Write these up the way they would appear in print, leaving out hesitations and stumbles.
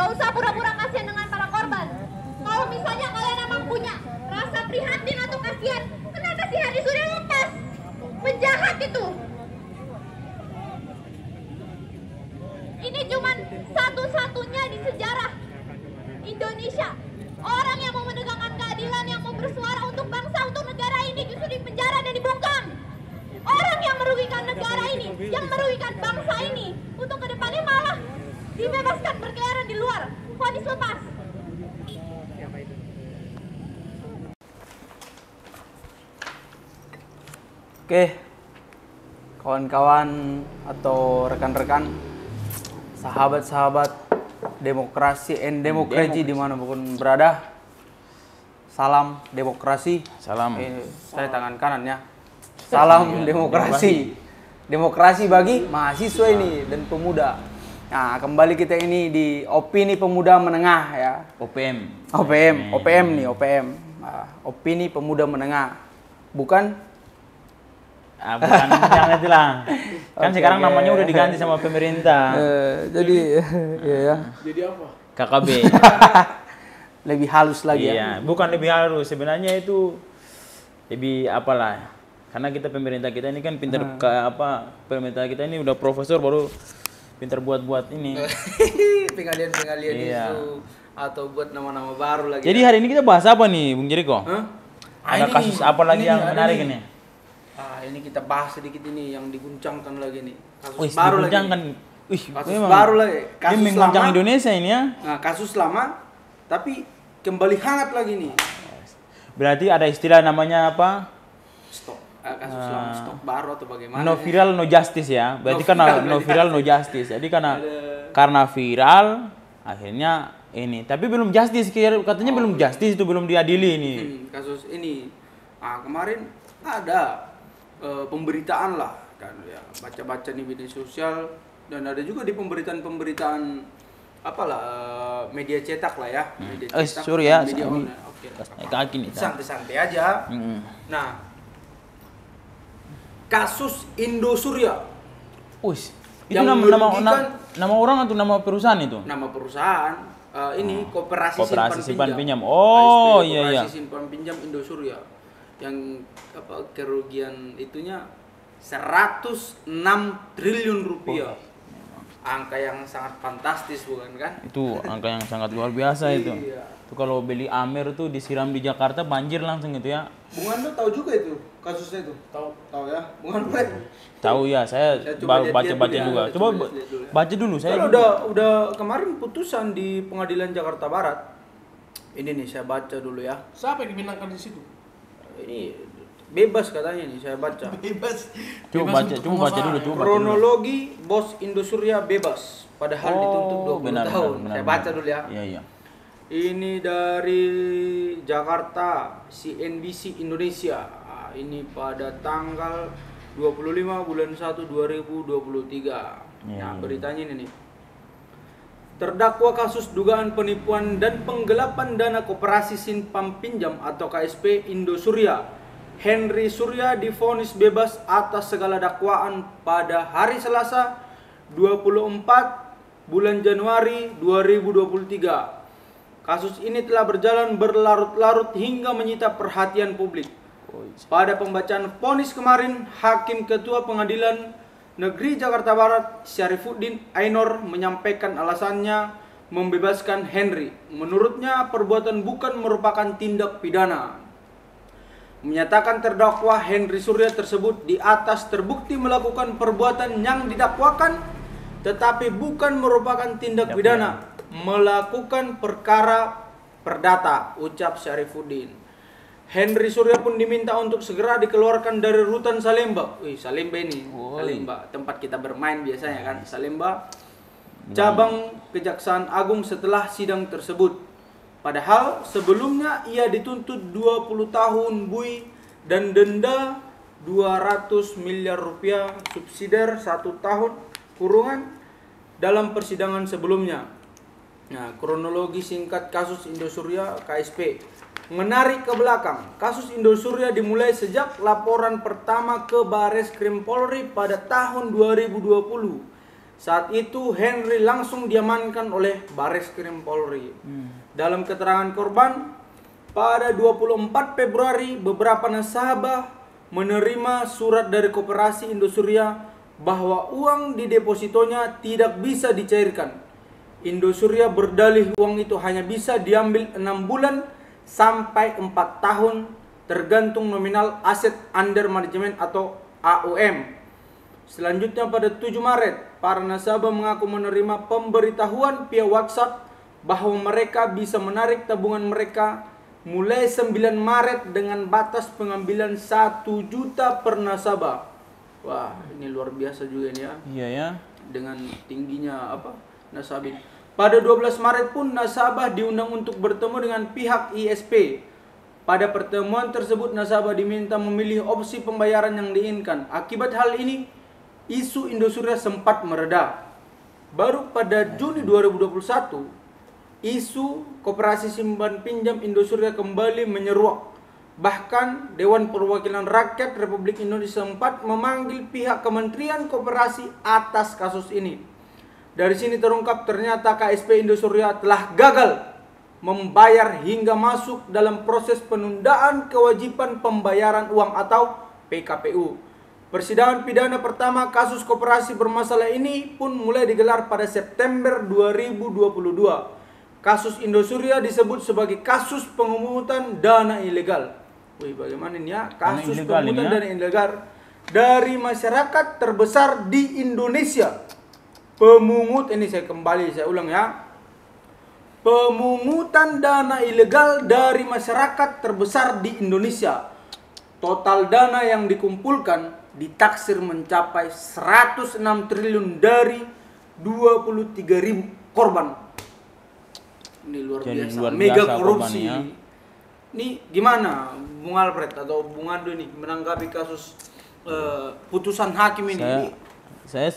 Gak usah pura-pura kasihan dengan para korban. Kalau misalnya kalian emang punya rasa prihatin atau kasihan, kenapa si Henry Surya lepas? Penjahat itu. Ini cuman satu-satunya di sejarah Indonesia. Orang yang mau menegakkan keadilan, yang mau bersuara untuk bangsa, untuk negara ini justru dipenjara dan dibungkam. Orang yang merugikan negara ini, yang merugikan bangsa ini, untuk kedepannya malah dibebaskan berkeliaran di luar, vonis lepas. Oke, kawan-kawan atau rekan-rekan, sahabat-sahabat demokrasi and demokrasi dimanapun berada, salam demokrasi. Salam. Saya tangan kanan ya. Salam demokrasi. Demokrasi bagi mahasiswa ini dan pemuda. Nah, kembali kita ini di Opini Pemuda Menengah ya. OPM nih, OPM. Opini Pemuda Menengah. Bukan? Bukan yang itu lah. Kan sekarang namanya udah diganti sama pemerintah. Jadi ya. Jadi apa? KKB. Lebih halus lagi iya, bukan lebih halus. Sebenarnya itu lebih apalah. Karena kita pemerintah kita ini kan pintar pemerintah kita ini udah profesor baru pintar buat ini. Pengalian iya. itu atau buat nama-nama baru lagi. Jadi hari ini kita bahas apa nih, Bung Jericho? Ada kasus apa lagi yang menarik ini? Ini kita bahas sedikit ini yang diguncangkan lagi nih. Kasus baru lagi. Kasus baru lagi. Kasus mengguncang Indonesia ini ya. Nah, kasus lama tapi kembali hangat lagi nih. Berarti ada istilah namanya apa? Stok. Kasus lama stok baru atau bagaimana? No viral no justice ya. Berarti karena no viral no justice. Jadi karena viral akhirnya ini. Tapi belum justice, katanya belum justice itu, belum diadili ini. Kasus ini. Kemarin ada pemberitaan lah kan ya, baca-baca di media sosial dan ada juga di pemberitaan media cetak lah ya, media cetak, sorry ya, media online. Oke, kaki nih santai-santai aja. Nah, kasus Indosuria. Itu nama orang atau nama perusahaan itu? Nama perusahaan. Ini Koperasi Simpan Pinjam. Oh KSP, iya. Koperasi Simpan Pinjam Indosuria. Yang kerugian itunya 106 triliun rupiah. Angka yang sangat fantastis bukan kan? Itu angka yang sangat luar biasa itu. Iya. Itu kalau beli Amer tuh disiram di Jakarta banjir langsung gitu ya. Bung Ando tahu juga itu kasusnya itu? Tahu ya? Bung Ando tahu ya, saya baca-baca juga. Coba baca dulu saya. Udah kemarin putusan di Pengadilan Jakarta Barat. Ini nih saya baca dulu ya. Siapa yang dimenangkan di situ? Ini bebas katanya nih saya baca. Bebas. Coba baca dulu. Kronologi bos Indosuria bebas padahal dituntut 20 tahun. Saya baca dulu ya. Iya. Ini dari Jakarta, CNBC Indonesia. Ini pada tanggal 25 bulan 1 2023. Nah, beritanya ini nih. Terdakwa kasus dugaan penipuan dan penggelapan dana Koperasi Simpan Pinjam atau KSP Indosuria, Henry Surya divonis bebas atas segala dakwaan pada hari Selasa 24 bulan Januari 2023. Kasus ini telah berjalan berlarut-larut hingga menyita perhatian publik. Pada pembacaan vonis kemarin, Hakim Ketua Pengadilan Negeri Jakarta Barat Syarifuddin Ainur menyampaikan alasannya membebaskan Henry. Menurutnya perbuatan bukan merupakan tindak pidana. Menyatakan terdakwa Henry Surya tersebut di atas terbukti melakukan perbuatan yang didakwakan tetapi bukan merupakan tindak pidana, melakukan perkara perdata, ucap Syarifuddin. Henry Surya pun diminta untuk segera dikeluarkan dari rutan Salemba. Salemba ini, Salemba, tempat kita bermain biasanya kan, Salemba, cabang Kejaksaan Agung setelah sidang tersebut. Padahal sebelumnya ia dituntut 20 tahun bui dan denda 200 miliar rupiah, subsidiar 1 tahun kurungan dalam persidangan sebelumnya. Nah, kronologi singkat kasus Indosuria KSP. Menarik ke belakang, kasus Indosuria dimulai sejak laporan pertama ke Bareskrim Polri pada tahun 2020 Saat itu Henry langsung diamankan oleh Bareskrim Polri. Dalam keterangan korban, pada 24 Februari beberapa nasabah menerima surat dari Koperasi Indosuria bahwa uang di depositonya tidak bisa dicairkan. Indosuria berdalih uang itu hanya bisa diambil 6 bulan sampai 4 tahun tergantung nominal aset under management atau AUM. Selanjutnya pada 7 Maret, para nasabah mengaku menerima pemberitahuan via WhatsApp bahwa mereka bisa menarik tabungan mereka mulai 9 Maret dengan batas pengambilan 1 juta per nasabah. Wah, ini luar biasa juga nih ya. Iya ya. Dengan tingginya nasabah. Pada 12 Maret pun nasabah diundang untuk bertemu dengan pihak ISP. Pada pertemuan tersebut nasabah diminta memilih opsi pembayaran yang diinginkan. Akibat hal ini, isu Indosuria sempat mereda. Baru pada Juni 2021, isu Koperasi Simpan Pinjam Indosuria kembali menyeruak. Bahkan Dewan Perwakilan Rakyat Republik Indonesia sempat memanggil pihak Kementerian Koperasi atas kasus ini. Dari sini terungkap ternyata KSP Indosuria telah gagal membayar hingga masuk dalam proses penundaan kewajiban pembayaran uang atau PKPU. Persidangan pidana pertama kasus koperasi bermasalah ini pun mulai digelar pada September 2022. Kasus Indosuria disebut sebagai kasus pengungutan dana ilegal. Wih, bagaimana ini ya? Kasus pengungutan dana ilegal dari masyarakat terbesar di Indonesia. Pemungut ini saya ulang ya. Pemungutan dana ilegal dari masyarakat terbesar di Indonesia. Total dana yang dikumpulkan ditaksir mencapai 106 triliun dari 23.000 korban. Ini luar biasa. Mega korupsi. Ini gimana Bung Alfred atau Bung Ando ini menanggapi kasus putusan hakim ini? Saya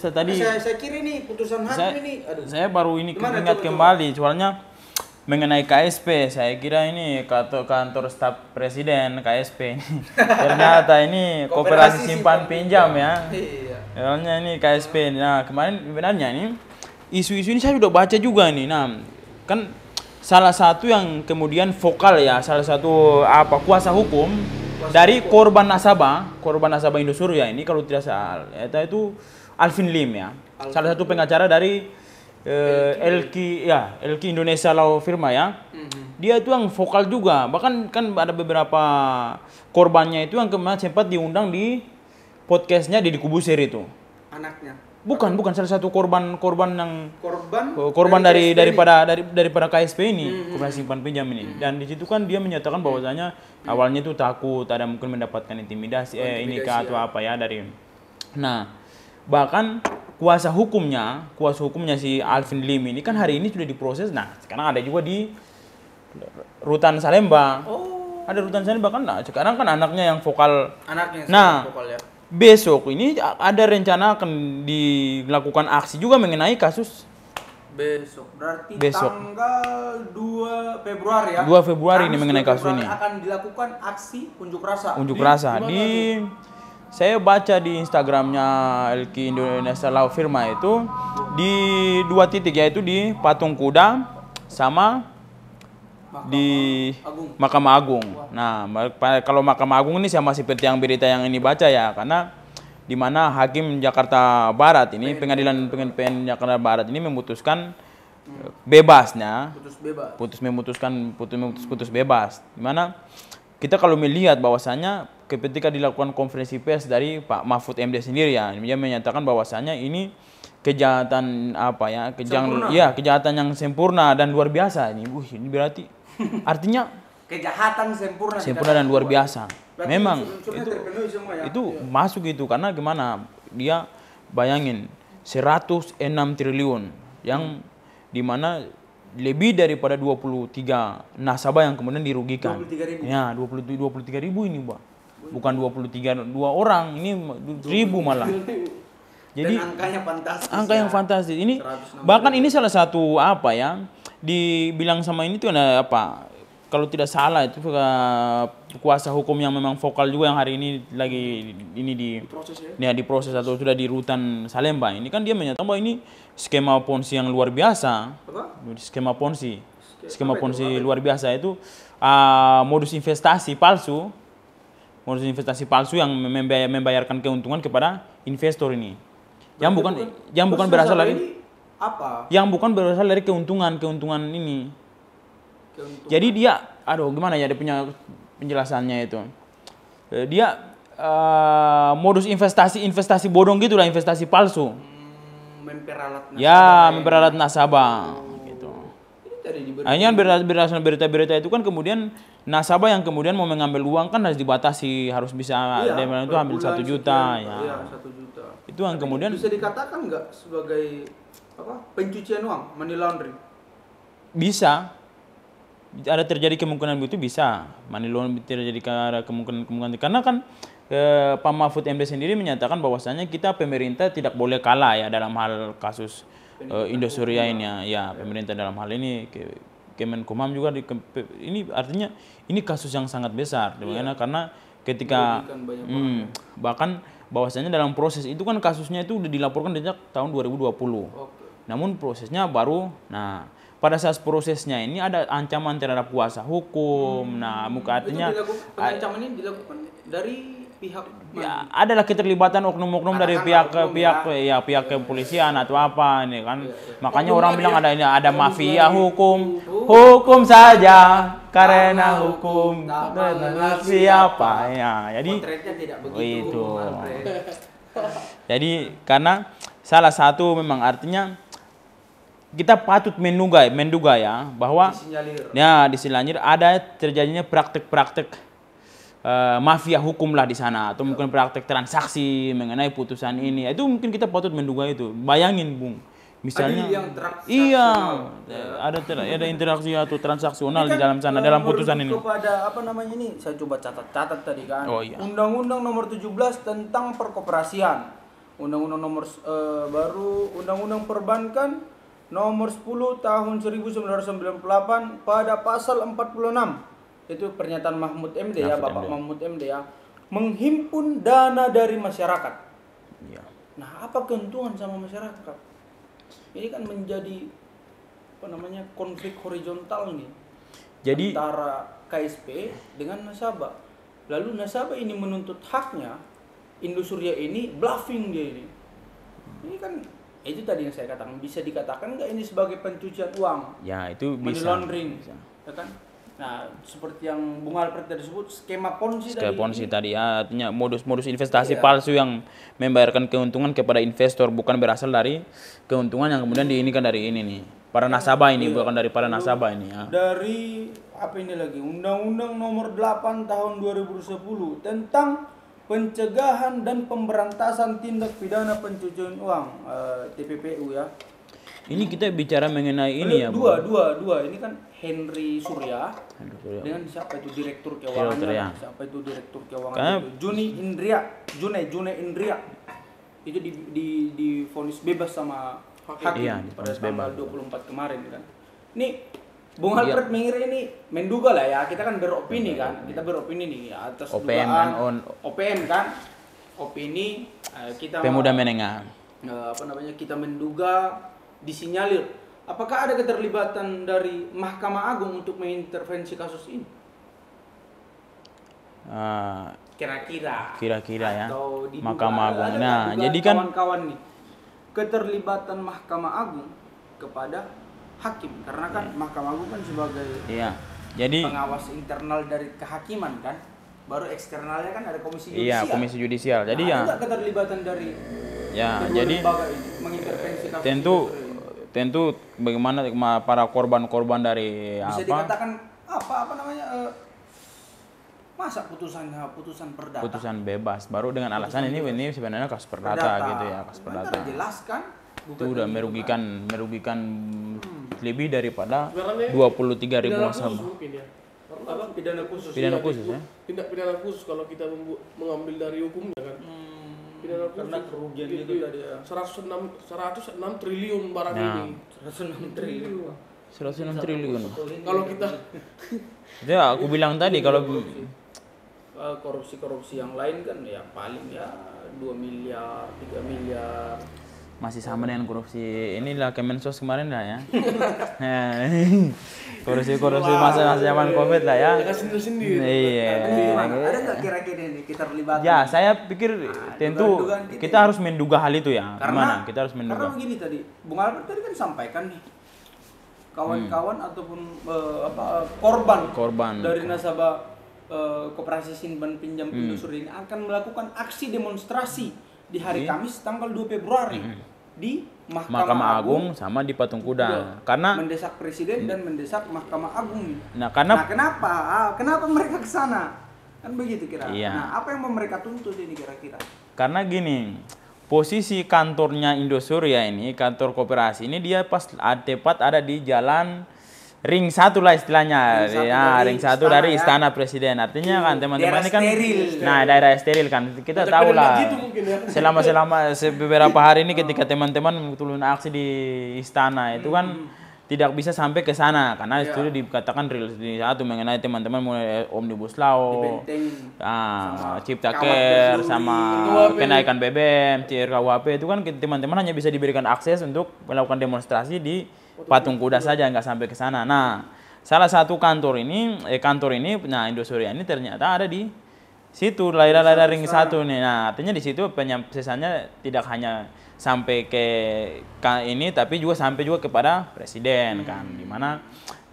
kira ini putusan hakim ini. Aduh. Saya baru ini ingat kembali soalnya mengenai KSP, saya kira ini kantor staf presiden KSP. Ternyata ini Koperasi Simpan Pinjam ya. Soalnya ini KSP. Nah, kemarin sebenarnya ini isu-isu ini saya sudah baca juga nih. Nah, kan salah satu yang kemudian vokal ya, salah satu kuasa hukum dari korban nasabah Indosuria ini kalau tidak salah, itu Alvin Lim ya. Salah satu pengacara dari LQ Indonesia Law Firma ya. Dia itu yang vokal juga. Bahkan kan ada beberapa korbannya itu yang kemarin sempat diundang di podcastnya Deddy Kubusir itu. Anaknya. Bukan salah satu korban daripada KSP ini, Koperasi Simpan Pinjam ini. Dan di situ kan dia menyatakan bahwasanya awalnya itu takut ada mungkin mendapatkan intimidasi atau apa ya dari. Nah, bahkan kuasa hukumnya si Alvin Lim ini kan hari ini sudah diproses. Nah, sekarang ada juga di Rutan Salemba. Ada Rutan Salemba kan. Nah, sekarang kan anaknya yang vokal. Vokal ya. Besok ini ada rencana akan dilakukan aksi juga mengenai kasus. Berarti tanggal 2 Februari ya. 2 Februari ini mengenai kasus ini. Akan dilakukan aksi unjuk rasa. Saya baca di Instagramnya LQ Indonesia Law Firma itu di 2 titik, yaitu di Patung Kuda sama di Mahkamah Agung. Nah, kalau Mahkamah Agung ini sama seperti yang berita yang ini baca ya, karena di mana Hakim Jakarta Barat ini pengadilan Jakarta Barat ini memutuskan bebasnya, putus bebas. Di mana kita kalau melihat bahwasanya ketika dilakukan konferensi pers dari Pak Mahfud MD sendiri ya, dia menyatakan bahwasanya ini kejahatan kejahatan yang sempurna dan luar biasa ini. Ini berarti artinya kejahatan sempurna dan luar biasa. Berarti memang itu masuk itu karena gimana dia bayangin 106 triliun yang dimana lebih daripada 23 nasabah yang kemudian dirugikan. 23.000. Ya, 23.000 ini, Pak. Bukan 23 dua orang, ini 1.000 malah. Jadi angkanya fantastis. Angka yang fantastis. Ini bahkan ini salah satu dibilang sama ini tuh ada kalau tidak salah itu kuasa hukum yang memang vokal juga yang hari ini lagi ini diproses atau sudah di rutan Salemba. Ini kan dia menyatakan bahwa ini skema ponzi yang luar biasa. Skema ponzi luar biasa itu modus investasi palsu yang membayarkan keuntungan kepada investor ini. Yang bukan berasal dari apa? Yang bukan berasal dari keuntungan ini. Jadi dia, gimana ya dia punya penjelasannya itu. Dia modus investasi bodong gitulah, investasi palsu. Memperalat nasabah. Ya, memperalat nasabah gitu. Hanya berdasarkan berita-berita itu kan kemudian nasabah yang kemudian mau mengambil uang kan harus dibatasi, harus bisa itu ambil 1 juta ya. Iya, 1 juta. Itu yang kemudian bisa dikatakan nggak sebagai pencucian uang, money laundering? Bisa. Ada terjadi kemungkinan itu bisa. Money laundering terjadi kemungkinan karena kan Pak Mahfud MD sendiri menyatakan bahwasanya kita pemerintah tidak boleh kalah ya dalam hal kasus Indosuria ini ya. Pemerintah dalam hal ini Kemenkumham juga ini artinya ini kasus yang sangat besar karena ketika bahkan bahwasanya dalam proses itu kan kasusnya itu udah dilaporkan sejak tahun 2020. Namun prosesnya baru pada saat prosesnya ini ada ancaman terhadap kuasa hukum. Artinya pengancaman ini dilakukan dari pihak ya, adalah keterlibatan oknum-oknum dari pihak kepolisian atau apa ini kan. Makanya orang bilang ada mafia hukum saja karena hukum siapa ya. Jadi tidak begitu. Itu. Jadi karena salah satu memang artinya kita patut menduga ya bahwa disinyalir ada terjadinya praktek-praktek mafia hukum lah di sana atau mungkin praktek transaksi mengenai putusan ini. Itu mungkin kita patut menduga itu. Bayangin, Bung. Misalnya ada interaksi atau transaksional di dalam sana dalam putusan ini. Kepada ini saya coba catat tadi kan. Undang-Undang nomor 17 tentang perkoperasian. Undang-undang nomor Undang-Undang perbankan nomor 10 tahun 1998 pada pasal 46. Itu pernyataan Mahfud MD Bapak Mahfud MD menghimpun dana dari masyarakat. Ya. Nah, apa keuntungan sama masyarakat? Ini kan menjadi konflik horizontal nih. Jadi antara KSP dengan nasabah. Lalu nasabah ini menuntut haknya, Indosuria ini bluffing dia ini. Ini kan itu tadi yang saya katakan, bisa dikatakan nggak ini sebagai pencucian uang? Ya, itu money bisa. laundering, ya kan? Nah, seperti yang Bung Alfred tadi sebut, skema ponzi tadi artinya modus investasi palsu yang membayarkan keuntungan kepada investor bukan berasal dari keuntungan yang kemudian diinikan dari ini nih. Para nasabah ini bukan dari para nasabah ini ya. Dari apa ini lagi? Undang-Undang nomor 8 tahun 2010 tentang pencegahan dan pemberantasan tindak pidana pencucian uang, TPPU ya. Ini kita bicara mengenai ini ya, dua. Ini kan Henry Surya dengan siapa itu direktur keuangan? Siapa itu direktur keuangan? June Indria. Itu divonis bebas sama hakim pada tanggal 24 kemarin kan. Ini Bung Alfred mengira ini menduga lah ya. Kita kan beropini kan. Kita beropini nih atas dugaan OPM kan. Opini kita pemuda menengah. Kita menduga disinyalir. Apakah ada keterlibatan dari Mahkamah Agung untuk mengintervensi kasus ini? Kira-kira ya. Mahkamah Agung. Nah, jadi kan kawan-kawan nih, keterlibatan Mahkamah Agung kepada hakim, karena kan Mahkamah Agung kan sebagai pengawas internal dari kehakiman kan, baru eksternalnya kan ada komisi yudisial. Iya, komisi yudisial. Jadi ada keterlibatan dari jadi mengintervensi kasus tentu bagaimana para korban-korban dari bisa dikatakan masa putusan perdata, putusan bebas baru dengan alasan ini sebenarnya kasus perdata gitu ya, kasus perdata. Jelaskan itu udah merugikan lebih daripada 23.000 nasabah. Pidana khusus ya. Tindak pidana khusus kalau kita mengambil dari hukumnya kan. Pidana khusus karena kerugian itu tadi ya. 106 triliun barang ini. 106 triliun. 106 triliun. Kalau kita ya aku bilang tadi korupsi-korupsi yang lain kan ya paling ya 2 miliar, 3 miliar. Masih sama dengan korupsi inilah Kemensos kemarin lah ya. Korupsi masa zaman Covid lah ya. Ya sendiri. Iya. Ada nggak kira-kira ini kita terlibat? Ya, saya pikir tentu dugaan kita harus menduga hal itu ya. Gimana? Kita harus Karena menduga. begini tadi, Bung Albert tadi kan sampaikan nih, kawan-kawan ataupun korban dari nasabah Koperasi Simpan Pinjam Indosuri ini akan melakukan aksi demonstrasi di hari Kamis tanggal 2 Februari di Mahkamah Agung sama di Patung Kuda. Karena mendesak presiden dan mendesak Mahkamah Agung. nah karena Kenapa mereka ke sana? Kan begitu kira. Iya. Nah, apa yang mau mereka tuntut ini kira-kira? karena gini, posisi kantornya Indosuria ini, kantor koperasi ini dia tepat ada di jalan Ring 1 lah istilahnya. Ring 1 dari Istana Presiden. Artinya kan teman-teman ini kan daerah steril kan. Kita tahu lah. Gitu mungkin ya. Selama beberapa hari ini ketika teman-teman turun aksi di istana itu kan tidak bisa sampai ke sana karena itu dikatakan real di satu mengenai teman-teman mulai Omnibus Law, Cipta Kerja sama kenaikan BBM, RKUHP itu kan teman-teman hanya bisa diberikan akses untuk melakukan demonstrasi di Patung Kuda saja, nggak sampai ke sana. Nah, salah satu kantor ini, nah Indosuria ini ternyata ada di situ, daerah Ring 1 nih. Nah, artinya di situ penyampesannya tidak hanya sampai ke ini, tapi juga sampai juga kepada presiden kan. Dimana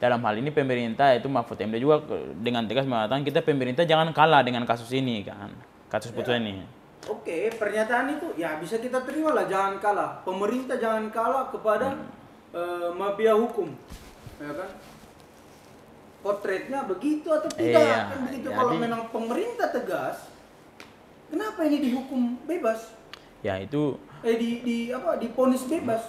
dalam hal ini pemerintah itu Mahfud MD juga dengan tegas mengatakan kita pemerintah jangan kalah dengan kasus ini kan, kasus putusan ini. Oke, pernyataan itu ya bisa kita terima lah, jangan kalah. Pemerintah jangan kalah kepada mafia hukum, ya kan? Potretnya begitu atau tidak? Iya, Kan begitu. jadi- Kalau memang pemerintah tegas, kenapa ini dihukum bebas? Ya itu Diponis bebas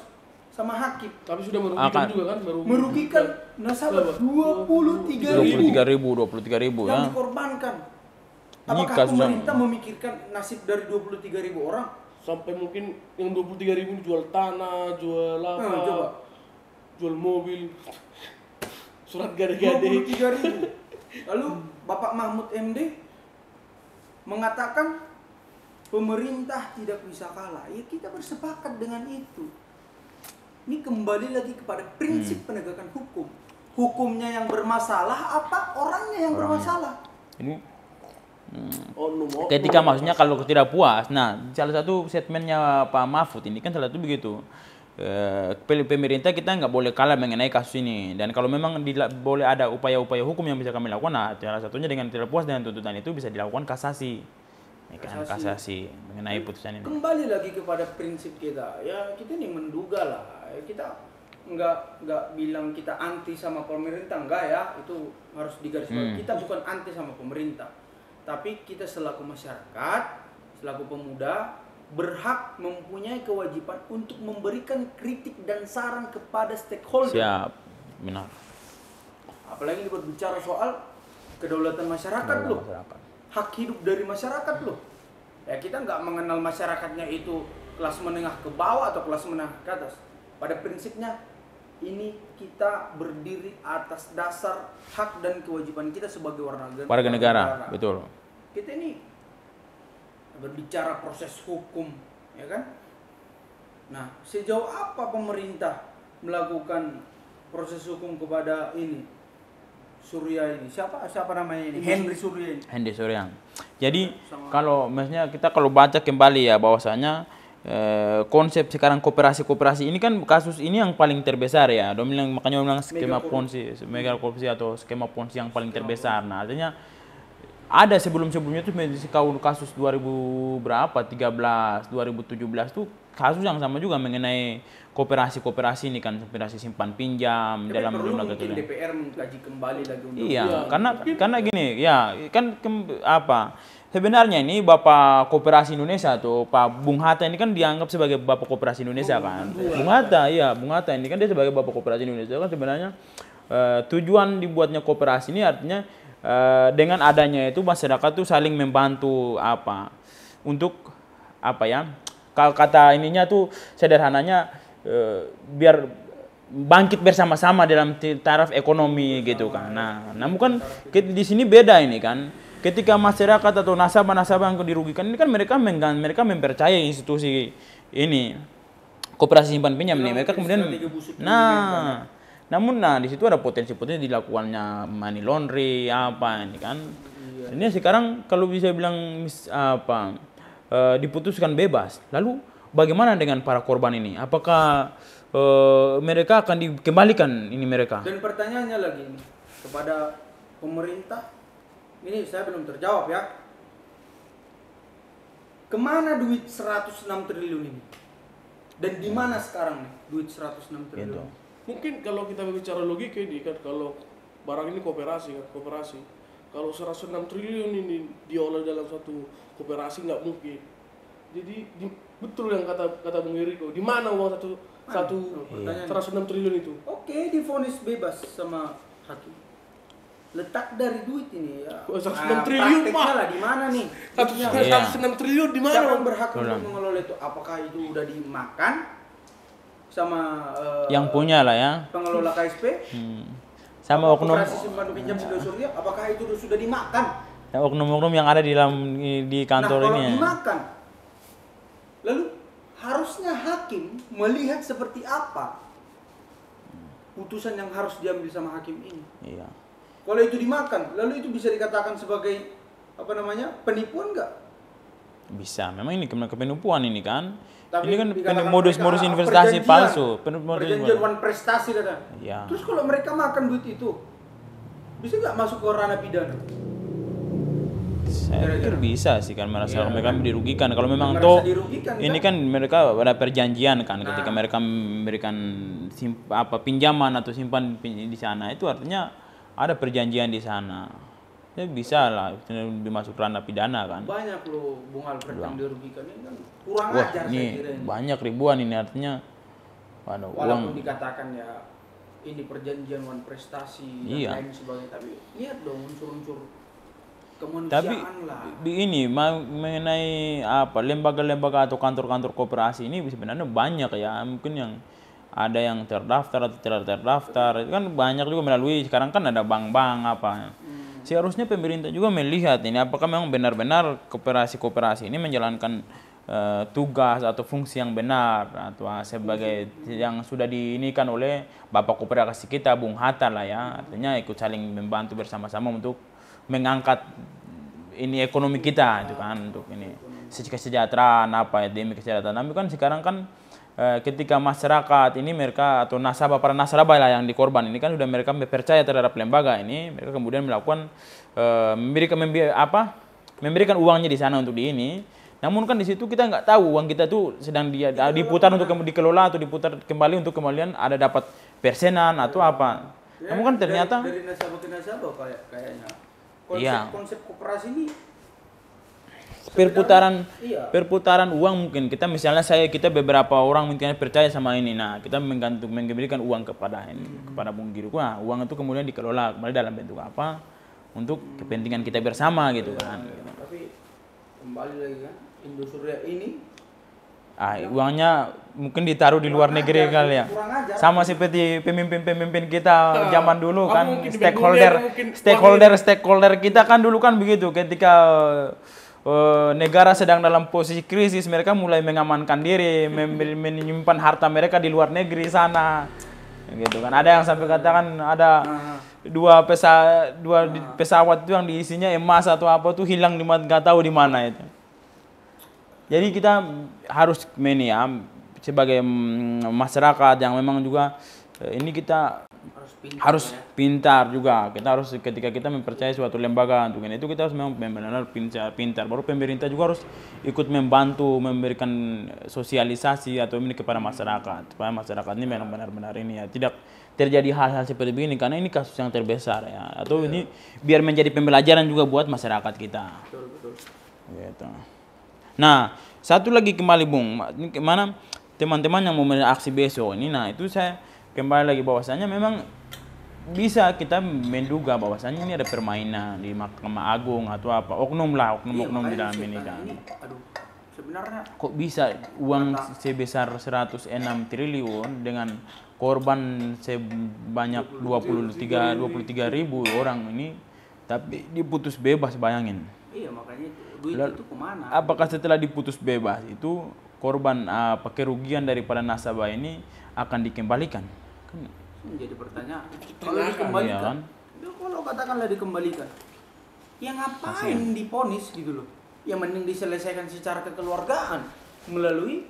sama hakim. Tapi sudah merugikan juga kan, Merugikan nasabah 23.000 23.000 yang ya. dikorbankan. Ini Apakah kasus yang- pemerintah memikirkan nasib dari 23.000 orang? Sampai mungkin yang 23.000 ini jual tanah, jual coba. apa, jual mobil, surat gade-gade. 23.000. Lalu Bapak Mahfud MD mengatakan pemerintah tidak bisa kalah. Ya kita bersepakat dengan itu. Ini kembali lagi kepada prinsip penegakan hukum. Hukumnya yang bermasalah apa orangnya yang bermasalah? Ini Oknum. ketika maksudnya kalau tidak puas, nah salah satu statementnya Pak Mahfud ini kan salah satu begitu. Pemerintah kita nggak boleh kalah mengenai kasus ini, dan kalau memang boleh ada upaya-upaya hukum yang bisa kami lakukan, nah salah satunya dengan tidak puas dengan tuntutan itu bisa dilakukan kasasi, kasasi mengenai putusan ini. Kembali lagi kepada prinsip kita, ya kita ini menduga lah, ya, kita nggak bilang kita anti sama pemerintah, enggak ya, itu harus digarisbawahi. Kita bukan anti sama pemerintah, tapi kita selaku masyarakat, selaku pemuda berhak mempunyai kewajiban untuk memberikan kritik dan saran kepada stakeholder. Siap, benar. Apalagi berbicara soal kedaulatan masyarakat loh, hak hidup dari masyarakat loh. Ya kita nggak mengenal masyarakatnya itu kelas menengah ke bawah atau kelas menengah ke atas. Pada prinsipnya ini kita berdiri atas dasar hak dan kewajiban kita sebagai warga negara, betul. Kita ini berbicara proses hukum, ya kan? Nah, sejauh apa pemerintah melakukan proses hukum kepada ini Surya ini? Siapa namanya ini? Henry Surya ini. Henry Surya. Jadi kalau maksudnya kita kalau baca kembali ya bahwasanya konsep sekarang koperasi ini kan kasus ini yang paling terbesar ya. Makanya bilang skema ponzi, mega korupsi atau skema ponzi yang paling terbesar. Nah, artinya ada sebelumnya itu kasus 2013, 2017 tuh kasus yang sama juga mengenai koperasi ini kan, koperasi simpan pinjam. Tapi dalam perlu jumlah mungkin kecil. DPR mengkaji kembali lagi untuk Iya, karena gini, ya kan sebenarnya ini Bapak Koperasi Indonesia tuh Pak Bung Hatta ini kan dianggap sebagai Bapak Koperasi Indonesia kan. Bung Hatta ini kan dia sebagai Bapak Koperasi Indonesia kan sebenarnya tujuan dibuatnya koperasi ini artinya dengan adanya itu masyarakat tuh saling membantu untuk kalau kata ininya tuh sederhananya biar bangkit bersama-sama dalam taraf ekonomi gitu kan. Nah, namun kan di sini beda ini kan. ketika masyarakat atau nasabah-nasabah yang dirugikan ini kan mereka mempercayai institusi ini koperasi simpan pinjam ini, mereka kemudian namun di situ ada potensi-potensi dilakukannya money laundry apa ini kan. Ini sekarang kalau bisa bilang diputuskan bebas, lalu bagaimana dengan para korban ini? Apakah mereka akan dikembalikan ini mereka? Dan pertanyaannya lagi ini kepada pemerintah, ini saya belum terjawab ya. Kemana duit 106 triliun ini? Dan di mana sekarang nih duit 106 triliun? Mungkin kalau kita bicara logika ini kan, kalau barang ini kooperasi kan, kooperasi. Kalau 106 triliun ini diolah dalam satu kooperasi nggak mungkin. Jadi betul yang kata Bung Eriko, di mana uang 106 triliun itu? Oke, divonis bebas sama hakim. Letak dari duit ini ya. 106 triliun prakteknya lah di mana nih? 106 triliun di mana? Siapa yang berhak untuk mengelola itu? Apakah itu udah dimakan sama yang punya lah ya, pengelola KSP? Sama oknum Koperasi simpan pinjam Indosuria, apakah itu sudah dimakan? oknum-oknum yang ada di kantor ini. Kalau dimakan, lalu harusnya hakim melihat seperti apa putusan yang harus diambil sama hakim ini. Iya. Kalau itu dimakan, lalu itu bisa dikatakan sebagai penipuan nggak? Bisa. Memang ini penipuan ini kan. Tapi Ini kan dikatakan modus-modus mereka, investasi perjanjian. palsu. Perjanjian one prestasi kata. Ya. Terus kalau mereka makan duit itu, bisa nggak masuk ke ranah pidana? Saya pikir bisa sih kan, merasa mereka dirugikan. Kalau memang Merasa toh dirugikan, ini kan mereka ada perjanjian kan, ketika mereka memberikan pinjaman atau simpan di sana, itu artinya ada perjanjian di sana. Ya bisa lah dimasuk ranah pidana kan. Banyak loh Bung Alfred yang dirugikan ini kan kurang Wah, ajar ini saya kira ini. banyak ribuan ini artinya. Waduh, Walaupun uang. dikatakan ya ini perjanjian one prestasi Iya. dan lain sebagainya, tapi lihat dong unsur-unsur kemanusiaan Tapi lah. ini mengenai lembaga-lembaga atau kantor-kantor koperasi ini sebenarnya banyak ya, mungkin yang ada yang terdaftar atau tidak terdaftar, itu kan banyak juga melalui sekarang kan ada bank-bank apa. Seharusnya pemerintah juga melihat ini apakah memang benar-benar koperasi-koperasi ini menjalankan tugas atau fungsi yang benar atau sebagai yang sudah diinikan oleh Bapak Koperasi kita Bung Hatta lah ya, artinya ikut saling membantu bersama-sama untuk mengangkat ini ekonomi kita itu kan, untuk ini kesejahteraan apa ya, demi kesejahteraan. Tapi kan sekarang kan ketika masyarakat ini mereka atau para nasabah lah yang dikorban ini kan sudah mereka percaya terhadap lembaga ini, mereka kemudian melakukan memberikan uangnya di sana untuk di ini. Namun kan di situ kita nggak tahu uang kita tuh sedang diputar untuk dikelola atau diputar kembali untuk kemudian ada dapat persenan atau apa. Ya, namun kan ternyata dari nasabah ke nasabah kayaknya konsep koperasi ini perputaran uang. Mungkin kita misalnya kita beberapa orang mungkin percaya sama ini, nah kita memberikan uang kepada Bung Giri, nah, uang itu kemudian dikelola kembali dalam bentuk apa untuk kepentingan kita bersama gitu kan. Tapi kembali lagi kan Indosuria ini uangnya mungkin ditaruh di luar negeri kali ya, sama seperti pemimpin kita zaman dulu kan, stakeholder kita kan dulu kan begitu, ketika negara sedang dalam posisi krisis, mereka mulai mengamankan diri, menyimpan harta mereka di luar negeri sana, gitu kan. Ada yang sampai katakan ada dua pesawat itu yang diisinya emas atau apa tuh hilang nggak tahu di mana itu. Jadi kita harus sebagai masyarakat yang memang juga ini kita harus pintar juga. Kita harus ketika kita mempercayai suatu lembaga untuk itu kita harus memang benar-benar pintar. Baru pemerintah juga harus ikut membantu memberikan sosialisasi atau ini kepada masyarakat supaya masyarakat ini memang benar-benar ini ya tidak terjadi hal-hal seperti begini, karena ini kasus yang terbesar ya. Atau ini biar menjadi pembelajaran juga buat masyarakat kita. betul. Gitu. Nah, satu lagi kembali Bung, mana teman-teman yang mau aksi besok ini, nah itu saya kembali lagi bahwasanya memang bisa kita menduga bahwasanya ini ada permainan di Mahkamah Agung atau apa, oknum di dalam ini kan. Sebenarnya kok bisa uang sebesar 106 triliun dengan korban sebanyak 23 ribu orang ini Tapi diputus bebas, bayangin. Iya, makanya itu duit Lalu, itu kemana? apakah setelah diputus bebas itu korban kerugian daripada nasabah ini akan dikembalikan? Kan Menjadi pertanyaan. Kalau dikembalikan, iya kan? ya kalau katakanlah dikembalikan, ya ngapain diponis gitu loh? Yang mending diselesaikan secara kekeluargaan melalui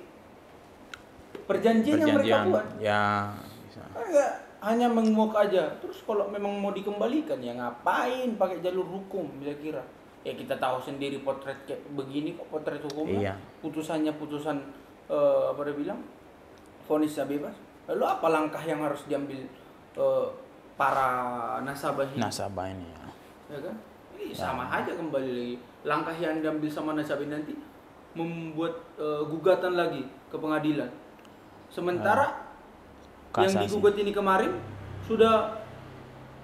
perjanjian yang mereka buat. Ya, bisa. Kan nggak hanya menguak aja. Terus kalau memang mau dikembalikan, ya ngapain pakai jalur hukum? Saya kira. Ya kita tahu sendiri potret kayak begini kok potret hukumnya. Iya. Putusannya putusan apa dia bilang? Vonisnya bebas. Lalu apa langkah yang harus diambil para nasabah ini? Nasabah ini ya. Ya kan? Ini sama aja kembali lagi. Langkah yang diambil sama nasabah nanti membuat gugatan lagi ke pengadilan. Sementara yang Kasasi. digugat ini kemarin sudah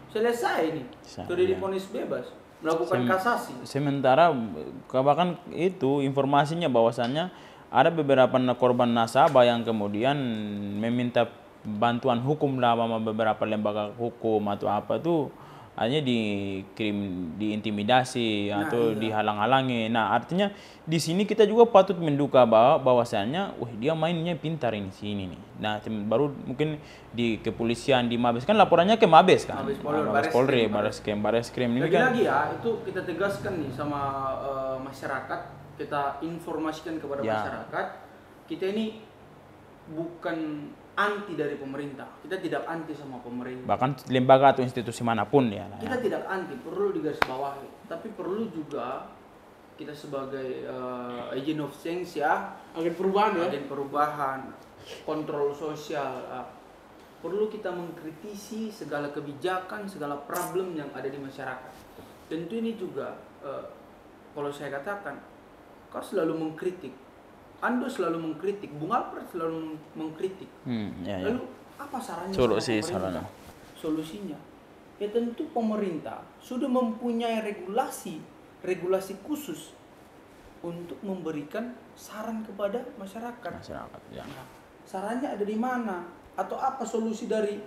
selesai nih. Sudah Iya. divonis bebas, melakukan kasasi. Sementara bahkan itu informasinya bahwasannya ada beberapa korban nasabah yang kemudian meminta bantuan hukum sama beberapa lembaga hukum atau apa tuh hanya dikirim, diintimidasi atau dihalang-halangi. Nah, artinya di sini kita juga patut menduga bahwasannya, dia mainnya pintar ini sini nih. Nah, baru mungkin di kepolisian, di Mabes, kan laporannya ke Mabes kan. Mabes Polri, Bareskrim ini kan. Lagi-lagi ya, itu kita tegaskan nih sama masyarakat, kita informasikan kepada masyarakat, kita ini bukan anti dari pemerintah. Kita tidak anti sama pemerintah. Bahkan lembaga atau institusi manapun ya. Kita tidak anti, perlu digarisbawahi. Tapi perlu juga kita sebagai agent of change ya, Agen perubahan ya. agen perubahan, kontrol sosial, perlu kita mengkritisi segala kebijakan, segala problem yang ada di masyarakat. Tentu ini juga kalau saya katakan, kau selalu mengkritik. Ando selalu mengkritik, Bung Alfred selalu mengkritik. Lalu apa sarannya? Sarannya. Solusinya, ya tentu pemerintah sudah mempunyai regulasi khusus untuk memberikan saran kepada masyarakat. Ya. Nah, sarannya ada di mana? Atau apa solusi dari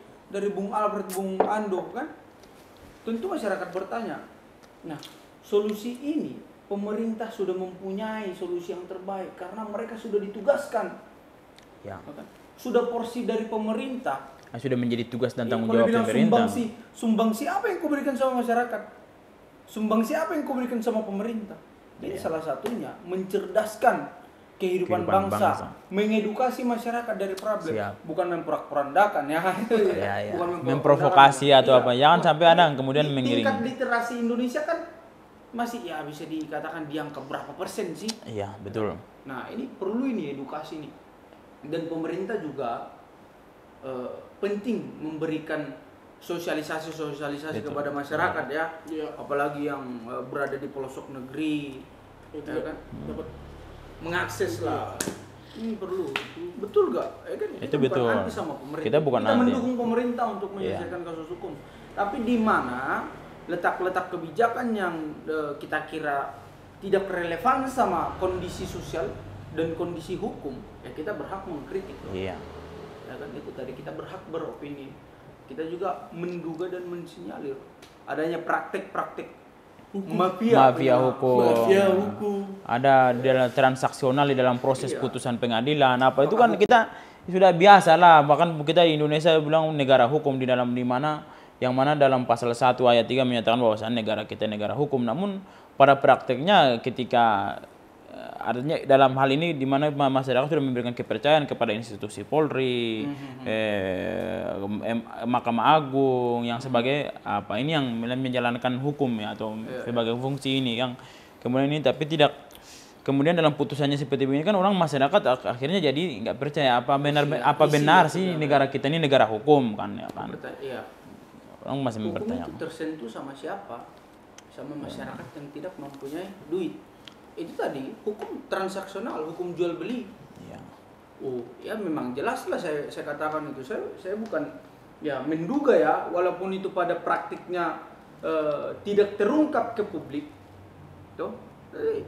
Bung Alfred, Bung Ando kan? Tentu masyarakat bertanya. Nah, solusi ini pemerintah sudah mempunyai solusi yang terbaik karena mereka sudah ditugaskan. Ya. Sudah porsi dari pemerintah. Sudah menjadi tugas dan tanggung Kalau jawab bilang pemerintah. Sumbangsi apa yang kau berikan sama masyarakat? Sumbangsi apa yang kau berikan sama pemerintah? Jadi salah satunya mencerdaskan kehidupan bangsa, mengedukasi masyarakat dari problem, bukan memporak-porandakan ya. Bukan memprovokasi atau apa. Jangan sampai ada yang kemudian mengiring. Tingkat literasi Indonesia kan masih ya bisa dikatakan di angka berapa persen sih? Iya, betul. Nah, ini perlu ini edukasi nih. Dan pemerintah juga penting memberikan sosialisasi kepada masyarakat ya. Apalagi yang berada di pelosok negeri, ya kan? Dapat mengakses lah. Ini perlu. Betul gak? Ya kan? Itu betul. Bukan anti sama pemerintah. Kita bukan anti. Mendukung pemerintah untuk menyelesaikan kasus hukum. Tapi di mana letak-letak kebijakan yang kita kira tidak relevan sama kondisi sosial dan kondisi hukum, ya kita berhak mengkritik. Iya. Ya kan itu tadi, kita berhak beropini. Kita juga menduga dan mensinyalir adanya praktek-praktek mafia hukum. Ada dalam transaksional di dalam proses putusan pengadilan apa itu kan kita sudah biasa lah. Bahkan kita di Indonesia bilang negara hukum di mana yang mana dalam pasal 1 ayat 3 menyatakan bahwa negara kita negara hukum. Namun pada prakteknya ketika artinya dalam hal ini di mana masyarakat sudah memberikan kepercayaan kepada institusi Polri, Mahkamah Agung yang sebagai apa ini yang menjalankan hukum ya atau sebagai fungsi ini yang kemudian ini tapi tidak kemudian dalam putusannya seperti ini kan orang masyarakat akhirnya jadi nggak percaya apa benar sih negara kita ini negara hukum kan ya kan. Orang masih mempertanyakan. Itu tersentuh sama siapa? Sama masyarakat yang tidak mempunyai duit. Itu tadi hukum transaksional, hukum jual beli. Iya. Ya memang jelas lah saya katakan itu. Saya bukan ya menduga ya, walaupun itu pada praktiknya tidak terungkap ke publik. Tuh,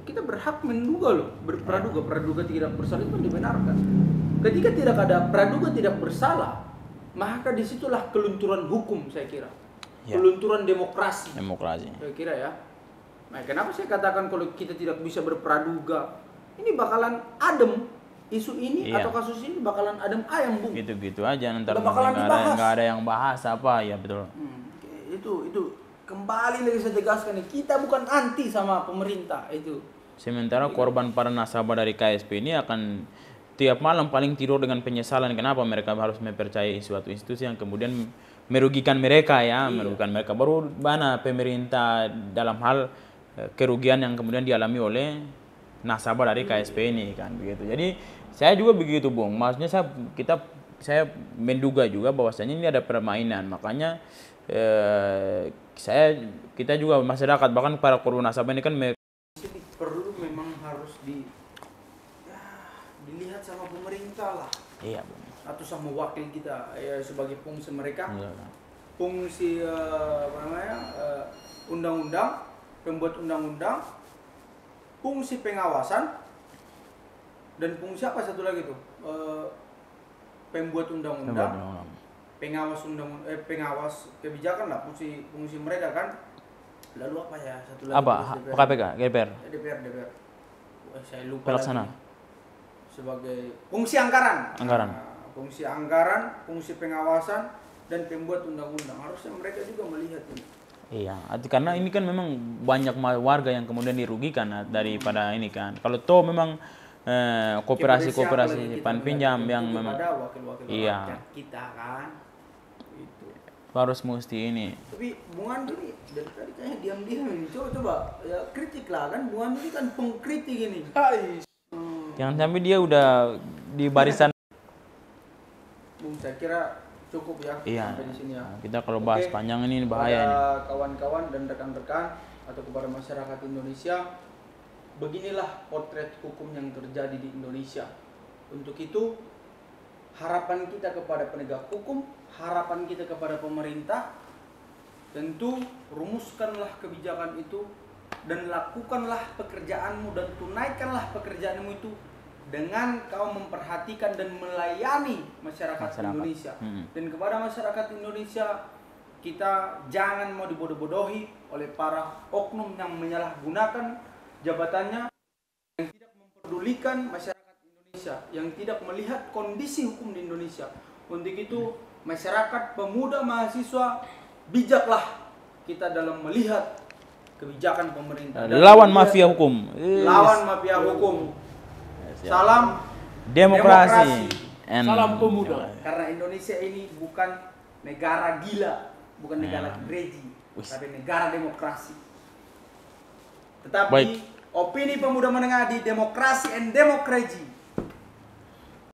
kita berhak menduga loh, praduga tidak bersalah itu dibenarkan. Ketika tidak ada praduga tidak bersalah, maka disitulah kelunturan hukum saya kira. kelunturan demokrasi. Demokrasi. Saya kira ya. Nah, kenapa saya katakan kalau kita tidak bisa berpraduga, ini bakalan adem. Isu ini atau kasus ini bakalan adem ayam, Bung. Gitu-gitu aja nanti Nggak nggak ada yang bahas apa ya betul. Itu kembali lagi saya tegaskan nih, kita bukan anti sama pemerintah itu. Sementara korban para nasabah dari KSP ini akan tiap malam paling tidur dengan penyesalan kenapa mereka harus mempercayai suatu institusi yang kemudian merugikan mereka ya, merugikan mereka. Baru mana pemerintah dalam hal kerugian yang kemudian dialami oleh nasabah dari KSP ini kan begitu. Jadi saya juga begitu, Bung. Maksudnya saya menduga juga bahwasanya ini ada permainan. Makanya kita juga masyarakat bahkan para korban nasabah ini kan perlu memang harus dilihat sama pemerintah lah. Iya, Bung. Atau sama wakil kita ya, sebagai fungsi mereka. Iya. Fungsi undang-undang, pembuat undang-undang, fungsi pengawasan, dan fungsi apa satu lagi tuh? Pembuat undang-undang, pengawas kebijakan lah, fungsi mereka kan. Lalu apa ya satu lagi? Apa? KPK, DPR. DPR. Saya lupa. Pelaksana. Lagi. Sebagai fungsi anggaran. Nah, fungsi anggaran, fungsi pengawasan, dan pembuat undang-undang. Harusnya mereka juga melihat ini. Iya, karena ini kan memang banyak warga yang kemudian dirugikan daripada ini kan. Kalau toh memang koperasi pinjam yang memang wakil-wakil kita kan itu harus mesti ini. tapi Bung Andi ini dari tadi kayaknya diam-diam ini, coba ya kritik lah kan. Bung Andi ini kan pengkritik ini. Yang sampai dia udah di barisan. Bung, saya kira cukup ya sampai di sini ya. Kita kalau bahas panjang ini bahaya nih. Kawan-kawan dan rekan-rekan atau kepada masyarakat Indonesia, beginilah potret hukum yang terjadi di Indonesia. Untuk itu, harapan kita kepada penegak hukum, harapan kita kepada pemerintah, tentu rumuskanlah kebijakan itu dan lakukanlah pekerjaanmu dan tunaikanlah pekerjaanmu itu dengan kau memperhatikan dan melayani masyarakat. Indonesia. Dan kepada masyarakat Indonesia, kita jangan mau dibodoh-bodohi oleh para oknum yang menyalahgunakan jabatannya, yang tidak memperdulikan masyarakat Indonesia, yang tidak melihat kondisi hukum di Indonesia. Untuk itu, masyarakat, pemuda, mahasiswa, bijaklah kita dalam melihat kebijakan pemerintah. Lawan mafia hukum. Lawan mafia hukum. Salam demokrasi. Salam pemuda. Karena Indonesia ini bukan negara gila, bukan negara gereji, tapi negara demokrasi. Tetapi opini pemuda menengah di Demokrasi and Demokrasi